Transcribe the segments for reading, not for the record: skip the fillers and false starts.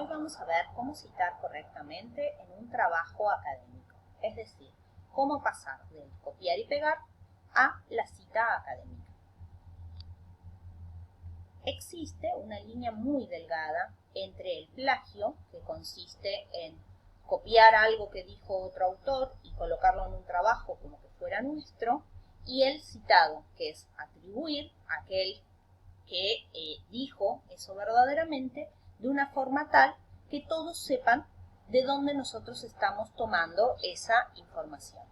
vamos a ver cómo citar correctamente en un trabajo académico, es decir, cómo pasar del copiar y pegar a la cita académica. Existe una línea muy delgada entre el plagio, que consiste en copiar algo que dijo otro autor y colocarlo en un trabajo como que fuera nuestro, y el citado, que es atribuir a aquel que dijo eso verdaderamente de una forma tal que todos sepan de dónde nosotros estamos tomando esa información.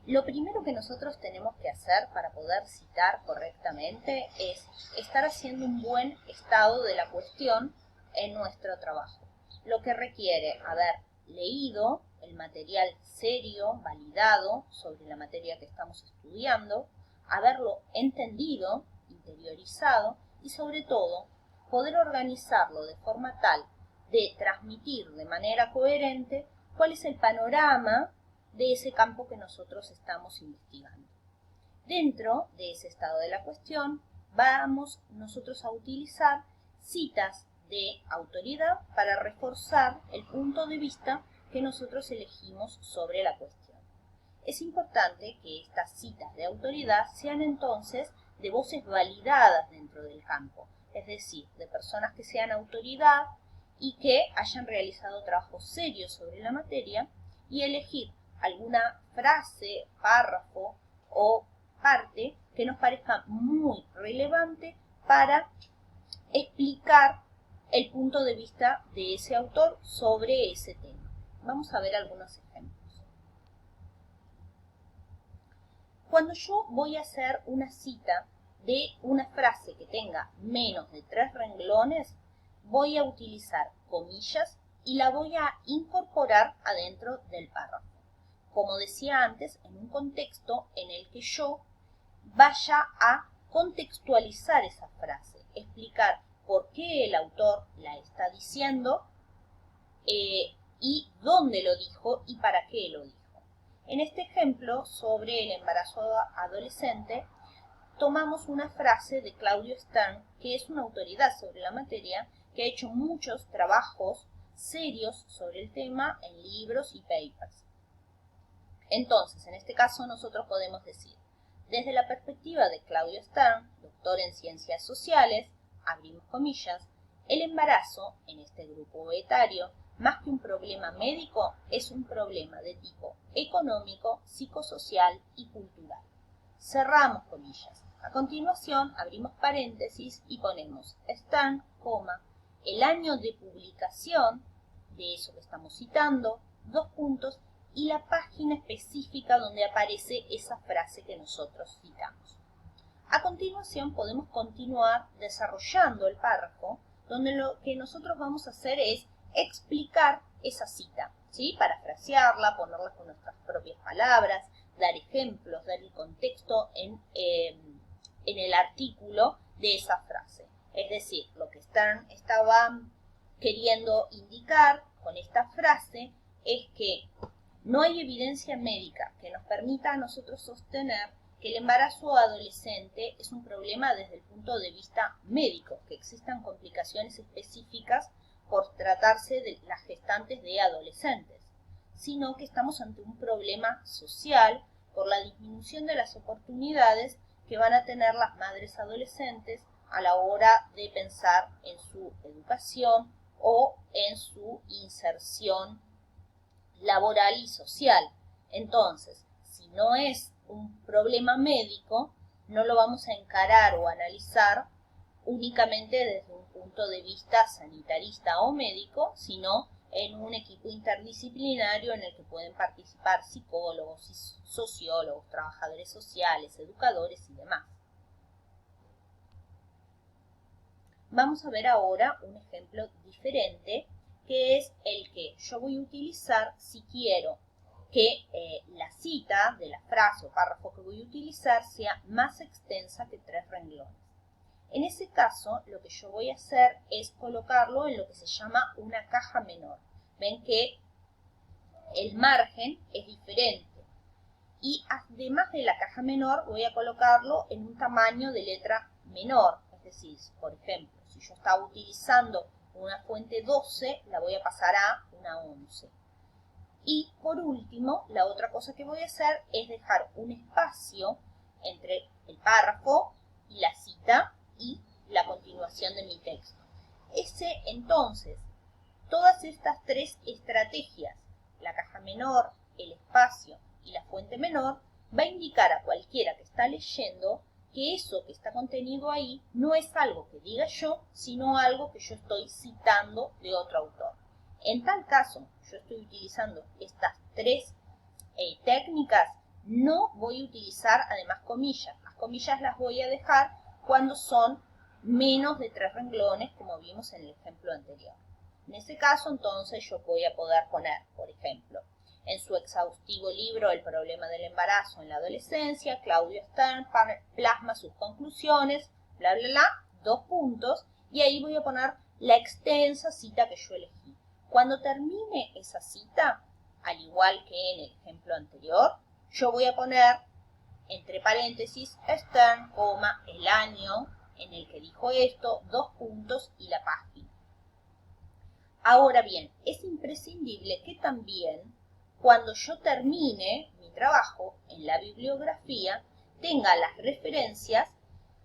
Lo primero que nosotros tenemos que hacer para poder citar correctamente es estar haciendo un buen estado de la cuestión en nuestro trabajo, lo que requiere haber leído el material serio, validado sobre la materia que estamos estudiando, haberlo entendido, interiorizado y sobre todo poder organizarlo de forma tal de transmitir de manera coherente cuál es el panorama de ese campo que nosotros estamos investigando. Dentro de ese estado de la cuestión vamos nosotros a utilizar citas de autoridad para reforzar el punto de vista que nosotros elegimos sobre la cuestión. Es importante que estas citas de autoridad sean entonces de voces validadas dentro del campo, es decir, de personas que sean autoridad y que hayan realizado trabajos serios sobre la materia, y elegir alguna frase, párrafo o parte que nos parezca muy relevante para explicar el punto de vista de ese autor sobre ese tema. Vamos a ver algunos ejemplos. Cuando yo voy a hacer una cita de una frase que tenga menos de 3 renglones, voy a utilizar comillas y la voy a incorporar adentro del párrafo. Como decía antes, en un contexto en el que yo vaya a contextualizar esa frase, explicar por qué el autor la está diciendo y dónde lo dijo y para qué lo dijo. En este ejemplo sobre el embarazo adolescente, tomamos una frase de Claudio Stern, que es una autoridad sobre la materia, que ha hecho muchos trabajos serios sobre el tema en libros y papers. Entonces, en este caso nosotros podemos decir, desde la perspectiva de Claudio Stern, doctor en ciencias sociales, abrimos comillas, el embarazo en este grupo etario, más que un problema médico, es un problema de tipo económico, psicosocial y cultural. Cerramos comillas. A continuación, abrimos paréntesis y ponemos Stern, el año de publicación de eso que estamos citando, 2 puntos, y la página específica donde aparece esa frase que nosotros citamos. A continuación podemos continuar desarrollando el párrafo, donde lo que nosotros vamos a hacer es explicar esa cita, ¿sí? Parafrasearla, ponerla con nuestras propias palabras, dar ejemplos, dar el contexto en el artículo de esa frase. Es decir, lo que Stern estaba queriendo indicar con esta frase es que no hay evidencia médica que nos permita a nosotros sostener que el embarazo adolescente es un problema desde el punto de vista médico, que existan complicaciones específicas por tratarse de las gestantes de adolescentes, sino que estamos ante un problema social por la disminución de las oportunidades que van a tener las madres adolescentes a la hora de pensar en su educación o en su inserción laboral y social. Entonces, si no es un problema médico, no lo vamos a encarar o analizar únicamente desde un punto de vista sanitarista o médico, sino en un equipo interdisciplinario en el que pueden participar psicólogos, sociólogos, trabajadores sociales, educadores y demás. Vamos a ver ahora un ejemplo diferente, que es el que yo voy a utilizar si quiero que la cita de la frase o párrafo que voy a utilizar sea más extensa que 3 renglones. En ese caso, lo que yo voy a hacer es colocarlo en lo que se llama una caja menor. Ven que el margen es diferente. Y además de la caja menor, voy a colocarlo en un tamaño de letra menor. Es decir, por ejemplo, si yo estaba utilizando una fuente 12 la voy a pasar a una 11. Y por último, la otra cosa que voy a hacer es dejar un espacio entre el párrafo y la cita y la continuación de mi texto. Entonces, todas estas tres estrategias, la caja menor, el espacio y la fuente menor, va a indicar a cualquiera que está leyendo que eso que está contenido ahí no es algo que diga yo, sino algo que yo estoy citando de otro autor. En tal caso, yo estoy utilizando estas tres técnicas, no voy a utilizar además comillas. Las comillas las voy a dejar cuando son menos de 3 renglones, como vimos en el ejemplo anterior. En ese caso, entonces, yo voy a poder poner, por ejemplo, en su exhaustivo libro El problema del embarazo en la adolescencia, Claudio Stern plasma sus conclusiones, bla, bla, bla, 2 puntos, y ahí voy a poner la extensa cita que yo elegí. Cuando termine esa cita, al igual que en el ejemplo anterior, yo voy a poner entre paréntesis Stern, el año en el que dijo esto, 2 puntos y la página. Ahora bien, es imprescindible que también, cuando yo termine mi trabajo en la bibliografía, tenga las referencias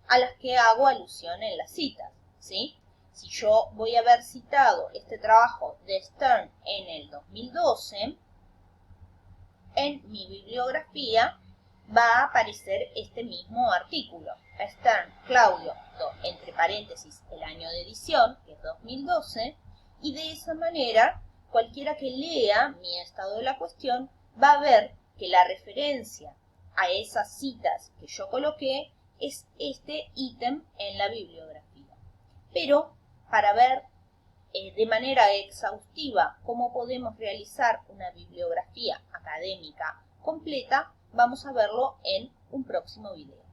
a las que hago alusión en las citas, ¿sí? Si yo voy a haber citado este trabajo de Stern en el 2012, en mi bibliografía va a aparecer este mismo artículo. Stern, Claudio, entre paréntesis, el año de edición, que es 2012, y de esa manera, cualquiera que lea mi estado de la cuestión va a ver que la referencia a esas citas que yo coloqué es este ítem en la bibliografía. Pero para ver de manera exhaustiva cómo podemos realizar una bibliografía académica completa, vamos a verlo en un próximo video.